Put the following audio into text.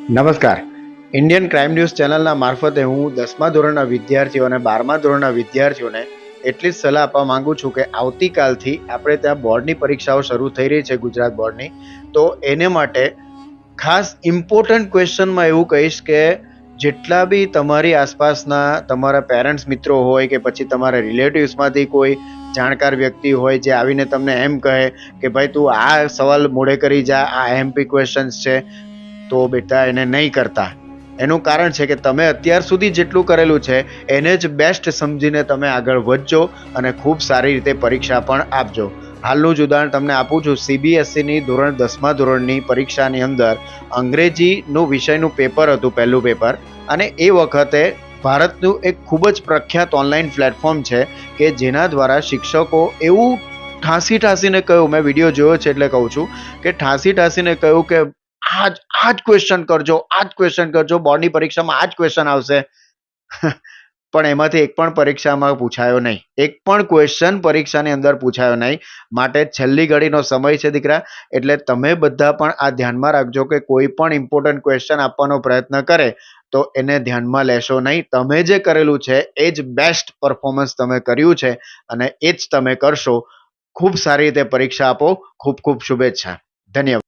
નમસ્કાર. Indian crime news ચેનલના મારફતે હું 10મા ધોરણના વિદ્યાર્થીઓ અને 12મા ધોરણના વિદ્યાર્થીઓને એટલી જ સલાહ આપવા માંગુ છું કે આવતીકાલથી આપણે ત્યાં બોર્ડની પરીક્ષાઓ શરૂ થઈ રહી છે, ગુજરાત બોર્ડની. તો એને માટે ખાસ ઇમ્પોર્ટન્ટ ક્વેશ્ચનમાં એવું કહીશ કે જેટલા બી તમારી આસપાસના તમારા પેરેન્ટ્સ મિત્રો હોય કે પછી તમારા રિલેટિવ્સમાંથી કોઈ જાણકાર વ્યક્તિ હોય જે આવીને તમને એમ કહે કે ભાઈ તું આ સવાલ મોઢે કરી જા, આ એમપી ક્વેશ્ચન્સ છે, તો બેટા એને નહીં કરતા. એનું કારણ છે કે તમે અત્યાર સુધી જેટલું કરેલું છે એને જ બેસ્ટ સમજીને તમે આગળ વધજો અને ખૂબ સારી રીતે પરીક્ષા પણ આપજો. હાલનું જ ઉદાહરણ તમને આપું છું. સીબીએસઈની ધોરણ 10મા ધોરણની પરીક્ષાની અંદર અંગ્રેજીનું વિષયનું પેપર હતું, પહેલું પેપર. અને એ વખતે ભારતનું એક ખૂબ જ પ્રખ્યાત ઓનલાઈન પ્લેટફોર્મ છે કે જેના દ્વારા શિક્ષકો એવું ઠાંસીને કહ્યું, મેં વિડીયો જોયો છે એટલે કહું છું કે ઠાંસીને કહ્યું કે આ જ ક્વેશ્ચન કરજો, બોર્ડની પરીક્ષામાં આ જ ક્વેશ્ચન આવશે. પણ એમાંથી એક પણ પરીક્ષામાં પૂછાયો નહીં, એક પણ ક્વેશ્ચન પરીક્ષાની અંદર પૂછાયો નહીં. માટે છેલ્લી ઘડીનો સમય છે દીકરા, એટલે તમે બધા પણ આ ધ્યાનમાં રાખજો કે કોઈ પણ ઇમ્પોર્ટન્ટ ક્વેશ્ચન આપવાનો પ્રયત્ન કરે તો એને ધ્યાનમાં લેશો નહીં. તમે જે કરેલું છે એ જ બેસ્ટ પરફોર્મન્સ તમે કર્યું છે અને એ જ તમે કરશો. ખૂબ સારી રીતે પરીક્ષા આપો. ખૂબ ખૂબ શુભેચ્છા. ધન્યવાદ.